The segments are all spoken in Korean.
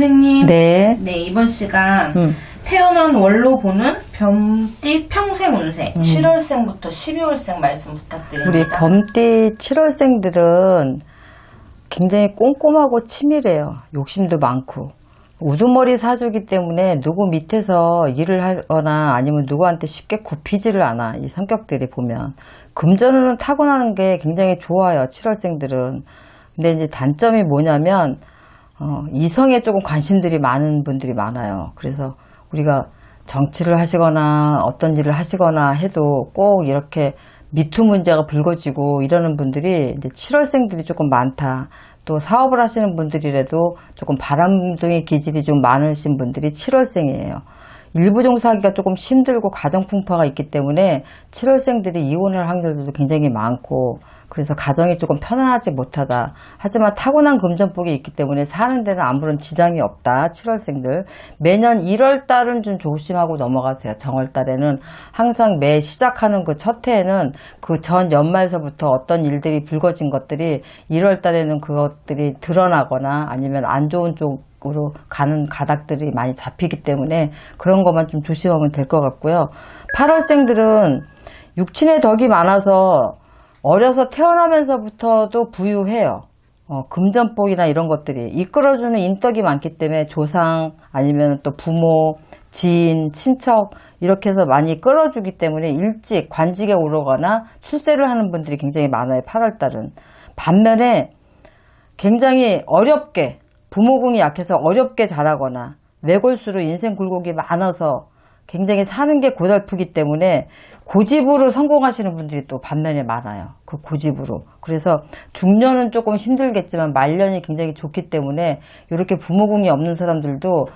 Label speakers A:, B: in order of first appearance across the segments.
A: 선생님.
B: 네.
A: 네, 이번 시간 태어난 월로 보는 범띠 평생 운세 7월생부터 12월생 말씀 부탁드립니다.
B: 우리 범띠 7월생들은 굉장히 꼼꼼하고 치밀해요. 욕심도 많고. 우두머리 사주기 때문에 누구 밑에서 일을 하거나 아니면 누구한테 쉽게 굽히지를 않아. 이 성격들이 보면. 금전운은 타고나는 게 굉장히 좋아요. 7월생들은. 근데 이제 단점이 뭐냐면 이성에 조금 관심들이 많은 분들이 많아요. 그래서 우리가 정치를 하시거나 어떤 일을 하시거나 해도 꼭 이렇게 미투 문제가 불거지고 이러는 분들이 이제 7월생들이 조금 많다. 또 사업을 하시는 분들이라도 조금 바람둥이 기질이 좀 많으신 분들이 7월생이에요. 일부 종사하기가 조금 힘들고 가정풍파가 있기 때문에 7월생들이 이혼할 확률도 굉장히 많고 그래서 가정이 조금 편안하지 못하다. 하지만 타고난 금전복이 있기 때문에 사는 데는 아무런 지장이 없다. 7월생들. 매년 1월달은 좀 조심하고 넘어가세요. 정월달에는 항상 매 시작하는 그 첫 해에는 그 전 연말서부터 어떤 일들이 불거진 것들이 1월달에는 그것들이 드러나거나 아니면 안 좋은 쪽으로 가는 가닥들이 많이 잡히기 때문에 그런 것만 좀 조심하면 될 것 같고요. 8월생들은 육친의 덕이 많아서 어려서 태어나면서부터도 부유해요. 금전복이나 이런 것들이 이끌어주는 인덕이 많기 때문에 조상 아니면 또 부모, 지인, 친척 이렇게 해서 많이 끌어주기 때문에 일찍 관직에 오르거나 출세를 하는 분들이 굉장히 많아요. 8월달은. 반면에 굉장히 어렵게 부모궁이 약해서 어렵게 자라거나 외골수로 인생 굴곡이 많아서 굉장히 사는 게 고달프기 때문에 고집으로 성공하시는 분들이 또 반면에 많아요. 그 고집으로. 그래서 중년은 조금 힘들겠지만 말년이 굉장히 좋기 때문에 이렇게 부모궁이 없는 사람들도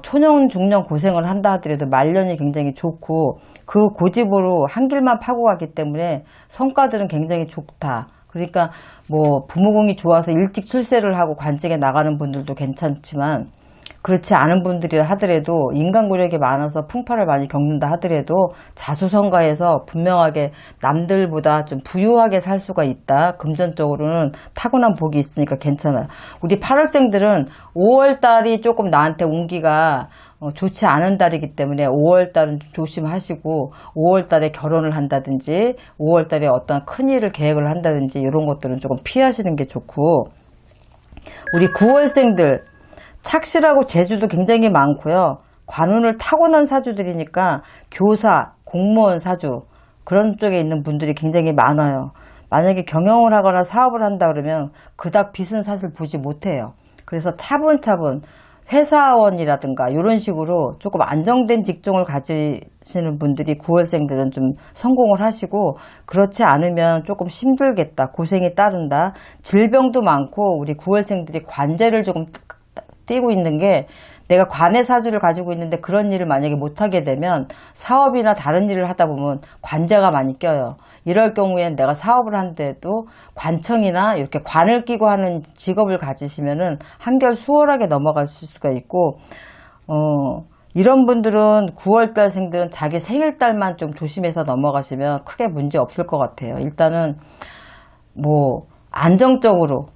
B: 초년, 중년 고생을 한다 하더라도 말년이 굉장히 좋고 그 고집으로 한 길만 파고 가기 때문에 성과들은 굉장히 좋다. 그러니까 뭐 부모궁이 좋아서 일찍 출세를 하고 관직에 나가는 분들도 괜찮지만 그렇지 않은 분들이라 하더라도 인간고력이 많아서 풍파를 많이 겪는다 하더라도 자수성가해서 분명하게 남들보다 좀 부유하게 살 수가 있다. 금전적으로는 타고난 복이 있으니까 괜찮아요. 우리 8월생들은 5월달이 조금 나한테 운기가 좋지 않은 달이기 때문에 5월달은 좀 조심하시고 5월달에 결혼을 한다든지 5월달에 어떤 큰일을 계획을 한다든지 이런 것들은 조금 피하시는 게 좋고 우리 9월생들 착실하고 재주도 굉장히 많고요. 관운을 타고난 사주들이니까 교사, 공무원 사주 그런 쪽에 있는 분들이 굉장히 많아요. 만약에 경영을 하거나 사업을 한다 그러면 그닥 빚은 사실 보지 못해요. 그래서 차분차분 회사원이라든가 이런 식으로 조금 안정된 직종을 가지시는 분들이 9월생들은 좀 성공을 하시고 그렇지 않으면 조금 힘들겠다. 고생이 따른다. 질병도 많고 우리 9월생들이 관제를 조금 띄고 있는 게 내가 관의 사주를 가지고 있는데 그런 일을 만약에 못하게 되면 사업이나 다른 일을 하다 보면 관제가 많이 껴요. 이럴 경우엔 내가 사업을 하는데도 관청이나 이렇게 관을 끼고 하는 직업을 가지시면은 한결 수월하게 넘어가실 수가 있고, 이런 분들은 9월달생들은 자기 생일달만 좀 조심해서 넘어가시면 크게 문제 없을 것 같아요. 일단은 뭐 안정적으로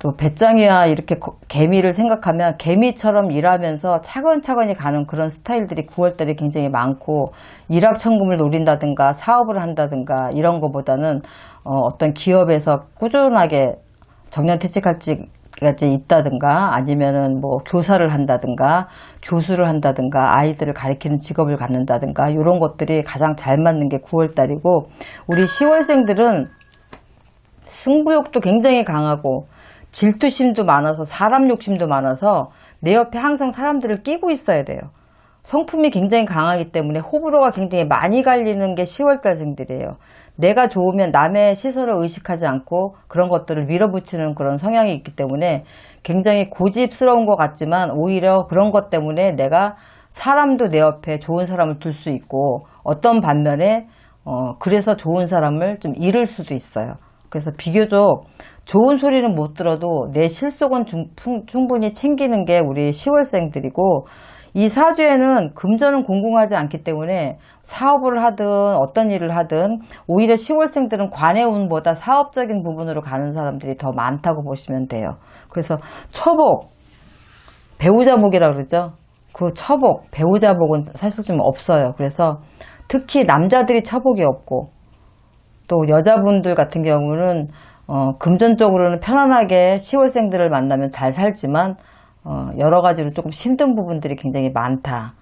B: 또 배짱이와 이렇게 개미를 생각하면 개미처럼 일하면서 차근차근히 가는 그런 스타일들이 9월달에 굉장히 많고 일확천금을 노린다든가 사업을 한다든가 이런 것보다는 어떤 기업에서 꾸준하게 정년퇴직할지 있다든가 아니면은 뭐 교사를 한다든가 교수를 한다든가 아이들을 가르치는 직업을 갖는다든가 이런 것들이 가장 잘 맞는 게 9월달이고 우리 10월생들은 승부욕도 굉장히 강하고 질투심도 많아서 사람 욕심도 많아서 내 옆에 항상 사람들을 끼고 있어야 돼요. 성품이 굉장히 강하기 때문에 호불호가 굉장히 많이 갈리는 게 10월달생들이에요. 내가 좋으면 남의 시선을 의식하지 않고 그런 것들을 밀어붙이는 그런 성향이 있기 때문에 굉장히 고집스러운 것 같지만 오히려 그런 것 때문에 내가 사람도 내 옆에 좋은 사람을 둘 수 있고 어떤 반면에 그래서 좋은 사람을 좀 잃을 수도 있어요. 그래서 비교적 좋은 소리는 못 들어도 내 실속은 충분히 챙기는 게 우리 10월생들이고 이 사주에는 금전은 공공하지 않기 때문에 사업을 하든 어떤 일을 하든 오히려 10월생들은 관의 운보다 사업적인 부분으로 가는 사람들이 더 많다고 보시면 돼요. 그래서 초복, 배우자복이라고 그러죠. 그 처복, 배우자복은 사실 좀 없어요. 그래서 특히 남자들이 처복이 없고 또 여자분들 같은 경우는 금전적으로는 편안하게 10월생들을 만나면 잘 살지만 여러 가지로 조금 힘든 부분들이 굉장히 많다.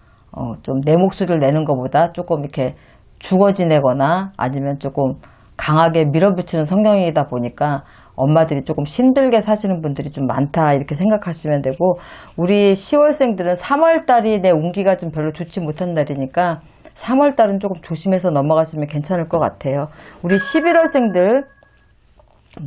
B: 좀 내 목소리를 내는 것보다 조금 이렇게 죽어 지내거나 아니면 조금 강하게 밀어붙이는 성향이다 보니까 엄마들이 조금 힘들게 사시는 분들이 좀 많다 이렇게 생각하시면 되고, 우리 10월생들은 3월달이 내 운기가 좀 별로 좋지 못한 날이니까 3월달은 조금 조심해서 넘어가시면 괜찮을 것 같아요. 우리 11월생들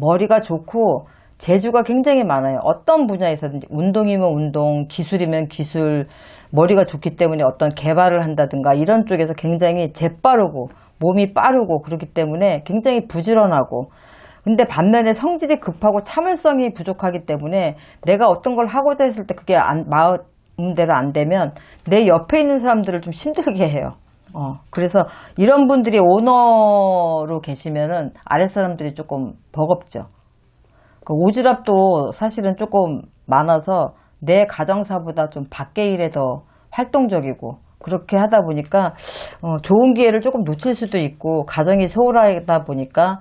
B: 머리가 좋고 재주가 굉장히 많아요. 어떤 분야에서든지 운동이면 운동, 기술이면 기술, 머리가 좋기 때문에 어떤 개발을 한다든가 이런 쪽에서 굉장히 재빠르고 몸이 빠르고 그렇기 때문에 굉장히 부지런하고, 근데 반면에 성질이 급하고 참을성이 부족하기 때문에 내가 어떤 걸 하고자 했을 때 그게 마음대로 안 되면 내 옆에 있는 사람들을 좀 힘들게 해요. 그래서 이런 분들이 오너로 계시면은 아랫사람들이 조금 버겁죠. 그 오지랖도 사실은 조금 많아서 내 가정사보다 좀 밖의 일에 더 활동적이고, 그렇게 하다 보니까 좋은 기회를 조금 놓칠 수도 있고, 가정이 소홀하다 보니까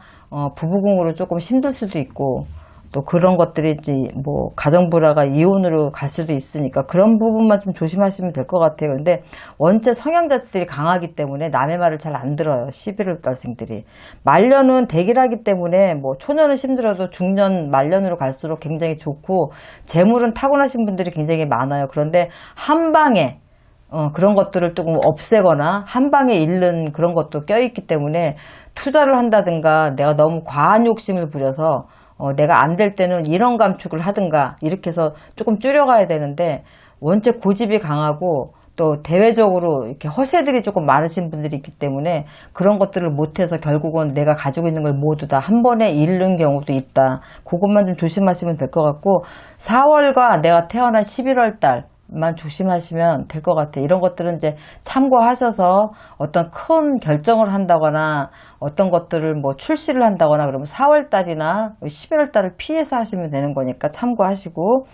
B: 부부궁으로 조금 힘들 수도 있고, 또 그런 것들이 이제 뭐 가정불화가 이혼으로 갈 수도 있으니까 그런 부분만 좀 조심하시면 될 것 같아요. 근데 원체 성향 자체들이 강하기 때문에 남의 말을 잘 안 들어요. 11월달생들이. 말년은 대기라기 때문에 뭐 초년은 힘들어도 중년 말년으로 갈수록 굉장히 좋고, 재물은 타고나신 분들이 굉장히 많아요. 그런데 한 방에 그런 것들을 조금 없애거나 한 방에 잃는 그런 것도 껴있기 때문에 투자를 한다든가 내가 너무 과한 욕심을 부려서 내가 안 될 때는 인원 감축을 하든가 이렇게 해서 조금 줄여가야 되는데, 원체 고집이 강하고 또 대외적으로 이렇게 허세들이 조금 많으신 분들이 있기 때문에 그런 것들을 못해서 결국은 내가 가지고 있는 걸 모두 다 한 번에 잃는 경우도 있다. 그것만 좀 조심하시면 될 것 같고, 4월과 내가 태어난 11월 달만 조심하시면 될 것 같아요. 이런 것들은 이제 참고하셔서 어떤 큰 결정을 한다거나 어떤 것들을 뭐 출시를 한다거나 그러면 4월 달이나 11월 달을 피해서 하시면 되는 거니까 참고하시고,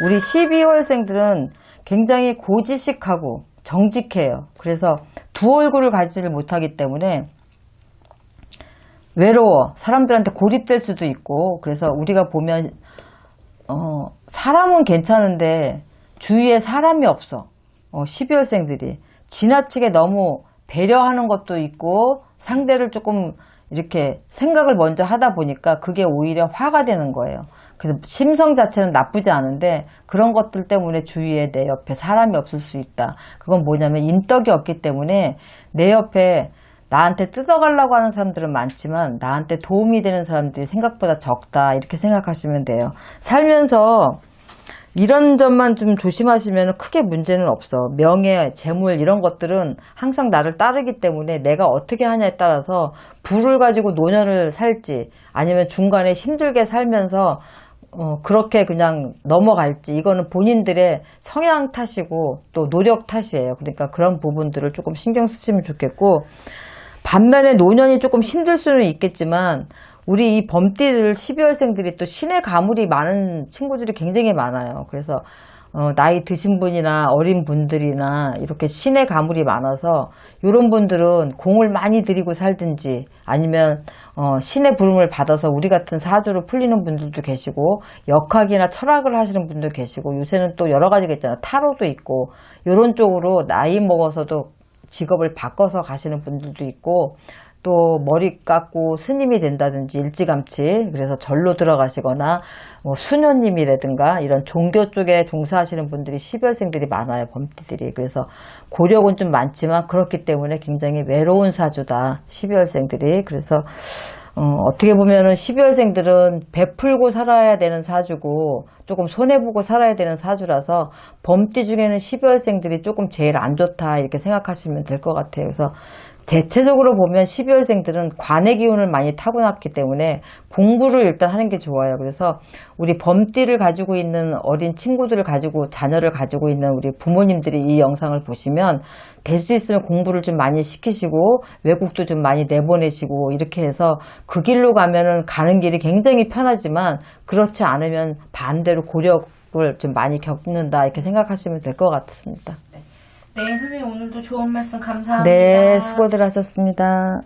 B: 우리 12월생들은 굉장히 고지식하고 정직해요. 그래서 두 얼굴을 가지를 못하기 때문에 외로워. 사람들한테 고립될 수도 있고, 그래서 우리가 보면 사람은 괜찮은데 주위에 사람이 없어. 12월생들이 지나치게 너무 배려하는 것도 있고 상대를 조금 이렇게 생각을 먼저 하다 보니까 그게 오히려 화가 되는 거예요. 그래서 심성 자체는 나쁘지 않은데 그런 것들 때문에 주위에 내 옆에 사람이 없을 수 있다. 그건 뭐냐면 인덕이 없기 때문에 내 옆에 나한테 뜯어가려고 하는 사람들은 많지만 나한테 도움이 되는 사람들이 생각보다 적다. 이렇게 생각하시면 돼요. 살면서 이런 점만 좀 조심하시면 크게 문제는 없어. 명예, 재물 이런 것들은 항상 나를 따르기 때문에 내가 어떻게 하냐에 따라서 부를 가지고 노년을 살지 아니면 중간에 힘들게 살면서 그렇게 그냥 넘어갈지, 이거는 본인들의 성향 탓이고 또 노력 탓이에요. 그러니까 그런 부분들을 조금 신경 쓰시면 좋겠고, 반면에 노년이 조금 힘들 수는 있겠지만 우리 이 범띠들 12월생들이 또 신의 가물이 많은 친구들이 굉장히 많아요. 그래서 나이 드신 분이나 어린 분들이나 이렇게 신의 가물이 많아서 이런 분들은 공을 많이 들이고 살든지 아니면 신의 부름을 받아서 우리 같은 사주로 풀리는 분들도 계시고 역학이나 철학을 하시는 분도 계시고, 요새는 또 여러 가지가 있잖아요. 타로도 있고 이런 쪽으로 나이 먹어서도 직업을 바꿔서 가시는 분들도 있고, 또 머리 깎고 스님이 된다든지 일찌감치 그래서 절로 들어가시거나 뭐 수녀님이라든가 이런 종교 쪽에 종사하시는 분들이 12월생들이 많아요. 범띠들이. 그래서 고력은 좀 많지만 그렇기 때문에 굉장히 외로운 사주다 12월생들이. 그래서 어떻게 보면은 12월생들은 베풀고 살아야 되는 사주고 조금 손해보고 살아야 되는 사주라서 범띠 중에는 12월생들이 조금 제일 안 좋다 이렇게 생각하시면 될 것 같아요. 그래서 대체적으로 보면 12월생들은 관의 기운을 많이 타고났기 때문에 공부를 일단 하는 게 좋아요. 그래서 우리 범띠를 가지고 있는 어린 친구들을 가지고 자녀를 가지고 있는 우리 부모님들이 이 영상을 보시면 될 수 있으면 공부를 좀 많이 시키시고 외국도 좀 많이 내보내시고 이렇게 해서 그 길로 가면은 가는 길이 굉장히 편하지만 그렇지 않으면 반대로 고력을 좀 많이 겪는다 이렇게 생각하시면 될 것 같습니다.
A: 네, 선생님 오늘도 좋은 말씀 감사합니다.
B: 네, 수고들 하셨습니다.